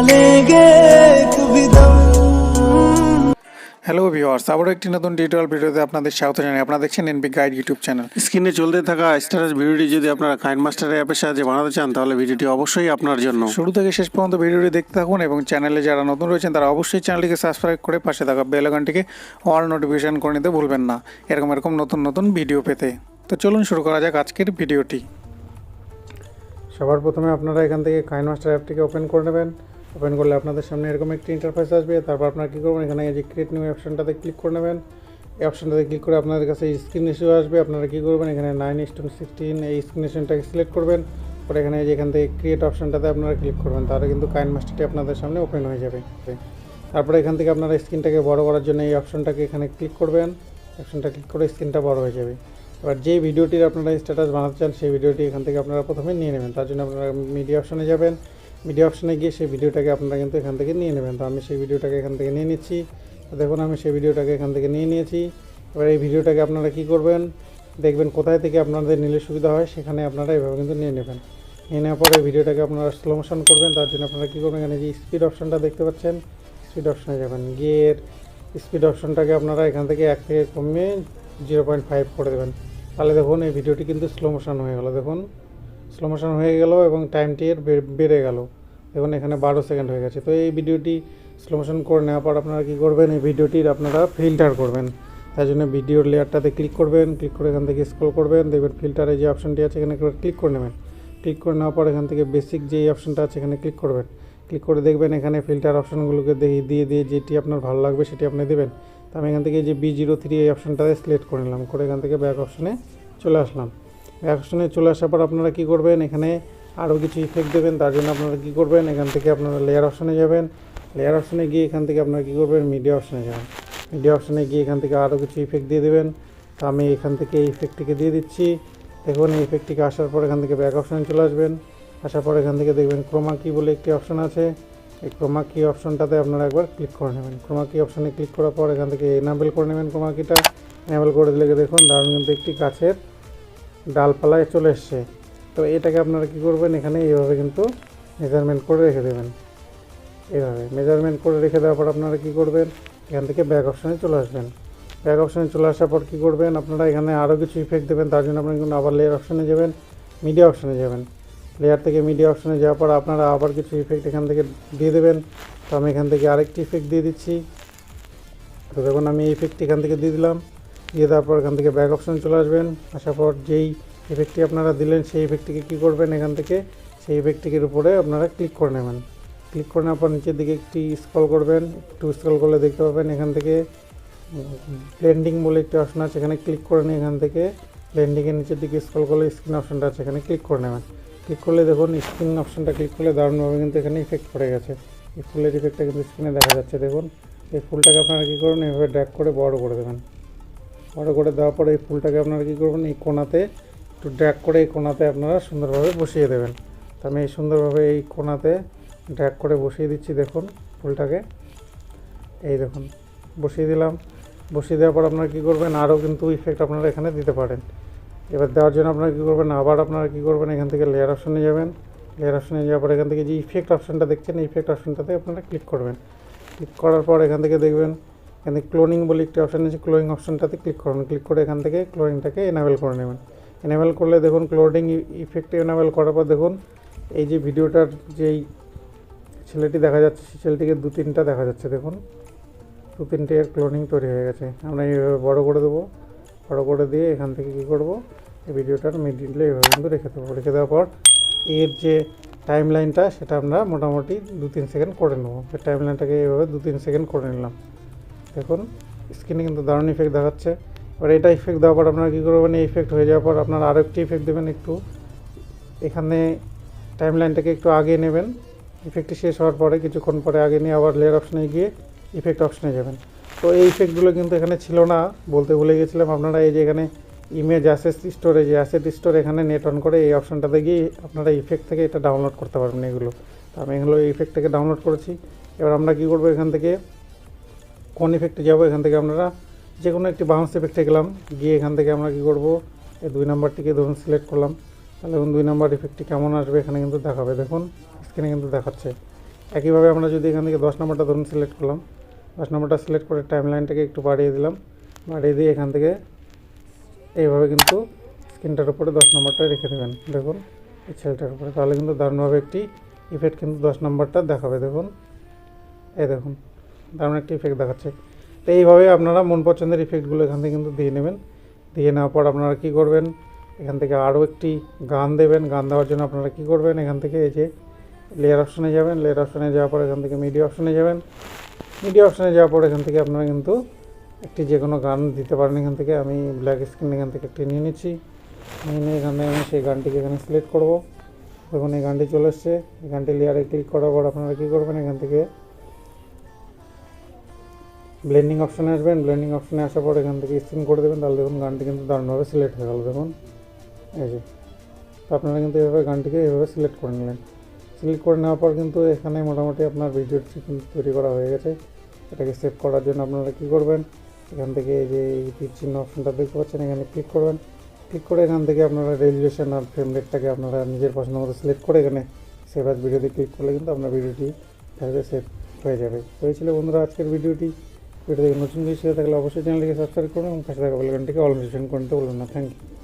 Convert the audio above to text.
लेंगे कभी दम। হ্যালো ভিউয়ার্স, আবারও একটি নতুন টিউটোরিয়াল ভিডিওতে আপনাদের স্বাগত জানাই। আপনারা দেখছেন এনবি গাইড ইউটিউব চ্যানেল। স্ক্রিনে চলতে থাকা স্ট্যাটাস ভিডিওটি যদি আপনারা কাইনমাস্টার অ্যাপের সাহায্যে বানাতে চান তাহলে ভিডিওটি অবশ্যই আপনার জন্য। শুরু থেকে শেষ পর্যন্ত ভিডিওটি দেখতে থাকুন এবং চ্যানেলে যারা নতুন রয়েছেন তারা অবশ্যই চ্যানেলটিকে সাবস্ক্রাইব করে পাশে থাকা বেল আইকনটিকে অল নোটিফিকেশন করে নিতে ভুলবেন না এরকম নতুন ভিডিও পেতে। তো চলুন শুরু করা যাক আজকের ভিডিওটি। সবার প্রথমে আপনারা এখান থেকে কাইনমাস্টার অ্যাপটিকে ওপেন করে নেবেন। ওপেন করলে আপনাদের সামনে এরকম একটি ইন্টারফেস আসবে। তারপর আপনারা কী করবেন, এখানে যে ক্রিয়েট নিউ অপশনটাতে ক্লিক করে নেবেন। এই অপশনটাতে ক্লিক করে আপনাদের কাছে স্ক্রিন রেশিও আসবে। আপনারা কী করবেন, এখানে 9:16 এই স্ক্রিন রেশিওটাকে সিলেক্ট করবেন। পরে এখানে যেখান থেকে ক্রিয়েট অপশনটাতে আপনারা ক্লিক করবেন, তাহলে কিন্তু কাইনমাস্টারটি আপনাদের সামনে ওপেন হয়ে যাবে। তারপরে এখান থেকে আপনারা স্ক্রিনটাকে বড় করার জন্য এই অপশনটাকে এখানে ক্লিক করবেন। অপশনটা ক্লিক করে স্ক্রিনটা বড় হয়ে যাবে। এবার যেই ভিডিওটির আপনারা স্ট্যাটাস বানাতে চান সেই ভিডিওটি এখান থেকে আপনারা প্রথমে নিয়ে নেবেন। তার জন্য আপনারা মিডিয়া অপশনে যাবেন। মিডিয়া অপশনে গিয়ে সেই ভিডিওটাকে আপনারা কিন্তু এখান থেকে নিয়ে নেবেন। তো আমি সেই ভিডিওটাকে এখান থেকে নিয়ে নিচ্ছি। তো দেখুন আমি সেই ভিডিওটাকে এখান থেকে নিয়ে নিয়েছি। এবার এই ভিডিওটাকে আপনারা কী করবেন, দেখবেন কোথায় থেকে আপনাদের নিলে সুবিধা হয় সেখানে আপনারা এভাবে কিন্তু নিয়ে নেবেন। নিয়ে নেওয়ার পরে ভিডিওটাকে আপনারা স্লো মোশন করবেন। তার জন্য আপনারা কী করবেন, এখানে যে স্পিড অপশনটা দেখতে পাচ্ছেন স্পিড অপশনে যাবেন। গিয়ে এর স্পিড অপশনটাকে আপনারা এখান থেকে 1 থেকে কমিয়ে 0.5 করে দেবেন। তাহলে দেখুন এই ভিডিওটি কিন্তু স্লো মোশন হয়ে গেল। দেখুন স্লো মোশন হয়ে গেল এবং টাইমটি এর বেড়ে গেল। দেখুন এখানে 12 সেকেন্ড হয়ে গেছে। তো এই ভিডিওটি স্লো মোশন করে নেওয়ার পর আপনারা কী করবেন, এই ভিডিওটির আপনারা ফিল্টার করবেন। তার জন্য ভিডিওর লেয়ারটাতে ক্লিক করবেন। ক্লিক করে এখান থেকে স্ক্রল করবেন, দেখবেন ফিল্টারে যে অপশনটি আছে এখানে ক্লিক করে নেবেন। ক্লিক করে নেওয়ার পর এখান থেকে বেসিক যে অপশনটা আছে এখানে ক্লিক করবেন। ক্লিক করে দেখবেন এখানে ফিল্টার অপশনগুলোকে দিয়ে যেটি আপনার ভালো লাগবে সেটি আপনি দেবেন। তো আমি এখান থেকে যে B03 এই অপশনটাতে সিলেক্ট করে নিলাম, করে এখান থেকে ব্যাক অপশনে চলে আসলাম। ব্যাক অপশনে চলে আসার পর আপনারা কী করবেন, এখানে আরও কিছু ইফেক্ট দেবেন। তার জন্য আপনারা কী করবেন, এখান থেকে আপনারা লেয়ার অপশনে যাবেন। লেয়ার অপশনে গিয়ে এখান থেকে আপনারা কী করবেন, মিডিয়া অপশনে যাবেন। মিডিয়া অপশনে গিয়ে এখান থেকে আরও কিছু ইফেক্ট দিয়ে দেবেন। তো আমি এখান থেকে এই ইফেক্টটিকে দিয়ে দিচ্ছি। দেখুন এই ইফেক্টটিকে আসার পর এখান থেকে ব্যাক অপশনে চলে আসবেন। আসার পর এখান থেকে দেখবেন ক্রোমা কি বলে একটি অপশন আছে। এই ক্রোমা কি অপশনটাতে আপনারা একবার ক্লিক করে নেবেন। ক্রোমা কি অপশনে ক্লিক করার পর এখান থেকে এনাবেল করে নেবেন। ক্রোমা কিটা এনাবেল করে দিলে দেখুন দারুণ কিন্তু একটি গাছের ডালপালায় চলে এসছে। তো এটাকে আপনারা কী করবেন, এখানে এইভাবে কিন্তু মেজারমেন্ট করে রেখে দেবেন। এইভাবে মেজারমেন্ট করে রেখে দেওয়ার পর আপনারা কী করবেন, এখান থেকে ব্যাক অপশনে চলে আসবেন। ব্যাক অপশনে চলে আসার পর কী করবেন, আপনারা এখানে আরও কিছু ইফেক্ট দেবেন। তার জন্য আপনারা কিন্তু আবার লেয়ার অপশনে যাবেন, মিডিয়া অপশনে যাবেন। লেয়ার থেকে মিডিয়া অপশনে যাওয়ার পর আপনারা আবার কিছু ইফেক্ট এখান থেকে দিয়ে দেবেন। তো আমি এখান থেকে আরেকটি ইফেক্ট দিয়ে দিচ্ছি। তো দেখুন আমি এই ইফেক্টটি এখান থেকে দিয়ে দিলাম। দিয়ে দেওয়ার পর এখান থেকে ব্যাক অপশনে চলে আসবেন। আসার পর যেই ইফেক্টটি আপনারা দিলেন সেই ইফেক্টটিকে কী করবেন, এখান থেকে সেই ইফেক্টটির উপরে আপনারা ক্লিক করে নেবেন। ক্লিক করে নেওয়ার পর নিচের দিকে একটি স্ক্রল করবেন। একটু স্ক্রল করলে দেখতে পাবেন এখান থেকে ব্লেন্ডিং বলে একটি অপশন আছে, এখানে ক্লিক করে নিয়ে এখান থেকে ব্লেন্ডিংয়ের নিচের দিকে স্ক্রল করলে স্ক্রিন অপশনটা আছে এখানে ক্লিক করে নেবেন। ক্লিক করলে দেখুন স্ক্রিন অপশনটা ক্লিক করলে দারুণভাবে কিন্তু এখানে ইফেক্ট পড়ে গেছে। এই ফুলের ইফেক্টটা কিন্তু স্ক্রিনে দেখা যাচ্ছে। দেখুন এই ফুলটাকে আপনারা কী করবেন, এভাবে ড্র্যাগ করে বড় করে দেবেন। বড় করে দেওয়ার পরে এই ফুলটাকে আপনারা কী করবেন, এই কোণাতে একটু ড্র্যাগ করে এই কোণাতে আপনারা সুন্দরভাবে বসিয়ে দেবেন। তো আমি এই সুন্দরভাবে এই কোণাতে ড্র্যাগ করে বসিয়ে দিচ্ছি। দেখুন ফুলটাকে এই দেখুন বসিয়ে দিলাম। বসিয়ে দেওয়ার পর আপনারা কী করবেন, আরও কিন্তু ইফেক্ট আপনারা এখানে দিতে পারেন। এবার দেওয়ার জন্য আপনারা কী করবেন, আবার আপনারা কী করবেন, এখান থেকে লেয়ার অপশনে যাবেন। লেয়ার অপশনে যাওয়ার পর এখান থেকে যে ইফেক্ট অপশনটা দেখছেন এই ইফেক্ট অপশনটাতে আপনারা ক্লিক করবেন। ক্লিক করার পর এখান থেকে দেখবেন এখানে ক্লোনিং বলে একটি অপশান আছে, ক্লোনিং অপশনটাতে ক্লিক করুন। ক্লিক করে এখান থেকে ক্লোনিংটাকে এনাবেল করে নেবেন। এনাবেল করলে দেখুন ক্লোনিং ইফেক্ট এনাবেল করার পর দেখুন এই যে ভিডিওটার যেই ছেলেটি দেখা যাচ্ছে সেই ছেলেটিকে 2-3টা দেখা যাচ্ছে। দেখুন 2-3টে এর ক্লোনিং তৈরি হয়ে গেছে। আমরা এইভাবে বড় করে দেবো। বড় করে দিয়ে এখান থেকে কী করবো, এই ভিডিওটার মিডিলে এভাবে কিন্তু রেখে দেবো। রেখে দেওয়ার পর এর যে টাইম লাইনটা সেটা আমরা মোটামুটি 2-3 সেকেন্ড করে নেবো। টাইম লাইনটাকে এইভাবে 2-3 সেকেন্ড করে নিলাম। দেখুন স্ক্রিনে কিন্তু দারুণ ইফেক্ট দেখাচ্ছে। এবার এটা ইফেক্ট দেওয়ার পর আপনারা কী করবেন, এই ইফেক্ট হয়ে যাওয়ার পর আপনারা আরও একটি ইফেক্ট দেবেন। একটু এখানে টাইম লাইনটাকে একটু আগে নেবেন। ইফেক্টটি শেষ হওয়ার পরে কিছুক্ষণ পরে আগে নিয়ে আবার লেয়ার অপশনে গিয়ে ইফেক্ট অপশনে যাবেন। তো এই ইফেক্টগুলো কিন্তু এখানে ছিল না, বলতে ভুলে গেছিলাম। আপনারা এই যে এখানে image asset storage, asset store এখানে নেট অন করে এই অপশনটাতে গিয়ে আপনারা ইফেক্ট থেকে এটা ডাউনলোড করতে পারবেন এগুলো। তো আমি এগুলো এই ইফেক্ট থেকে ডাউনলোড করেছি। এবার আমরা কী করবো, এখান থেকে কোন ইফেক্টে যাবো, এখান থেকে আপনারা যে কোনো একটি বাউন্স ইফেক্টে গেলাম। গিয়ে এখান থেকে আমরা কী করবো, এই 2 নাম্বারটিকে ধরুন সিলেক্ট করলাম। তাহলে এখন 2 নাম্বার ইফেক্টটি কেমন আসবে এখানে কিন্তু দেখাবে। দেখুন স্ক্রিনে কিন্তু দেখাচ্ছে। একইভাবে আমরা যদি এখান থেকে 10 নম্বরটা ধরুন সিলেক্ট করলাম, 10 নম্বরটা সিলেক্ট করে টাইম লাইনটাকে একটু বাড়িয়ে দিলাম, বাড়িয়ে দিয়ে এখান থেকে এইভাবে কিন্তু স্ক্রিনটার উপরে 10 নম্বরটা রেখে দেবেন। দেখুন এই ছেলেটার উপরে, তাহলে কিন্তু দারুণভাবে একটি ইফেক্ট কিন্তু 10 নম্বরটা দেখাবে। দেখুন এই দেখুন দারুণ একটি ইফেক্ট দেখাচ্ছে। তো এইভাবে আপনারা মন পছন্দের ইফেক্টগুলো এখান থেকে কিন্তু দিয়ে নেবেন। দিয়ে নেওয়ার পর আপনারা কী করবেন, এখান থেকে আরও একটি গান দেবেন। গান দেওয়ার জন্য আপনারা কী করবেন, এখান থেকে এই যে লেয়ার অপশানে যাবেন, লেয়ার অপশানে যাওয়ার পর এখান থেকে মিডিয়া অপশানে যাবেন। মিডিয়া অপশানে যাওয়ার পর এখান থেকে আপনারা কিন্তু একটি যে কোনো গান দিতে পারেন। এখান থেকে আমি ব্ল্যাক স্ক্রিন এখান থেকে একটি নিয়ে নিচ্ছি, নিয়ে এখানে আমি সেই গানটিকে এখানে সিলেক্ট করব। দেখুন এই গানটি চলে এসছে। এই গানটি লেয়ারে ক্লিক করার পর আপনারা কী করবেন, এখান থেকে ব্লেন্ডিং অপশানে আসবেন। ব্লেন্ডিং অপশানে আসার পর এখান থেকে স্ক্রিন করে দেবেন। তাহলে দেখুন গানটি কিন্তু দারুণভাবে সিলেক্ট হয়ে গেল। দেখুন এই যে, তো আপনারা কিন্তু এইভাবে গানটিকে এইভাবে সিলেক্ট করে নিলেন। সিলেক্ট করে নেওয়ার পর কিন্তু এখানে মোটামুটি আপনার ভিডিওটি কিন্তু তৈরি করা হয়ে গেছে। এটাকে সেভ করার জন্য আপনারা কী করবেন, এখান থেকে এই যে এই তীর চিহ্ন অপশানটা দেখতে পাচ্ছেন, এখানে ক্লিক করবেন। ক্লিক করে এখান থেকে আপনারা রেজুলেশন আর ফ্রেম রেটটাকে আপনারা নিজের পছন্দ মতো সিলেক্ট করে এখানে সেভ অ্যাজ ভিডিওতে ক্লিক করলে কিন্তু আপনার ভিডিওটি সেভ হয়ে যাবে। তো এই ছিল বন্ধুরা আজকের ভিডিওটি। ভিডিও থেকে নতুন কিছু থাকলে অবশ্যই চ্যানেলটিকে সাবস্ক্রাইব করুন এবং পাশে থাকা বেল আইকনটিকে অল নোটিফিকেশন করে নিতে বলবেন না। Thank you.